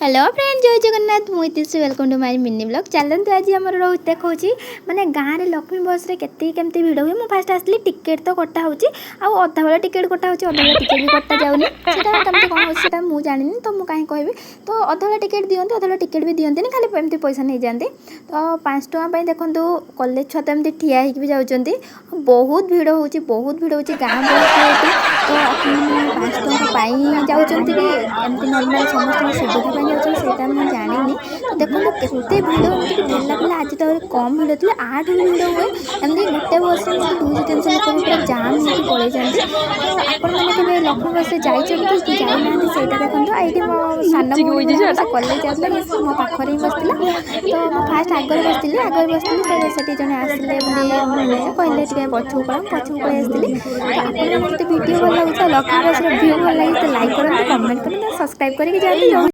Hello friend जय जगन्नाथ मुझे welcome to my mini blog चलते आज आम रोज देखा माने गाँव में लक्ष्मी बस रे केमती भिड़ हुए। मुझे फास्ट आसली टिकेट तो कटा हो अधा बेला टिकेट कटा हो अधा बेला टिकेट भी कटा जाऊनी कमी कौन हो मुझे जानी तो मुझे कहीं कहबी तो अधा बेला टिकेट दिखते अधा बेला टिकेट भी दिखती खाली एमती पैसा नहीं जाते तो 5 टଙ୍କା देखो कॉलेज छुआ तो एमती ठिया भी जाऊँच बहुत भिड़ हो गाँव बस तो 5 टଙ୍କା जाऊँच कि एमती नॉर्मल समस्त सुविधा जाता मुझे जानी तो देखो केते भिड़ एमती ठेला पेला आज तो कम भिड़ थे 8 भिड़ हुए एमती गोटे बस में 200-300 लोग पूरा जाम होकर पड़े जाते तो आपण मैंने लक्ष्मी बस जाना सहीटा देखो ये मो सान कॉलेज जाता मो पाखे ही बसला तो मैं फास्ट आगे बसती तो जड़े आसिले कहले पछू पड़े आसती तो आप भिडियो भल लगे लक्ष्मी बस भ्यू भल लगे तो लाइक करें कमेंट करें सब्सक्राइब करके जाते।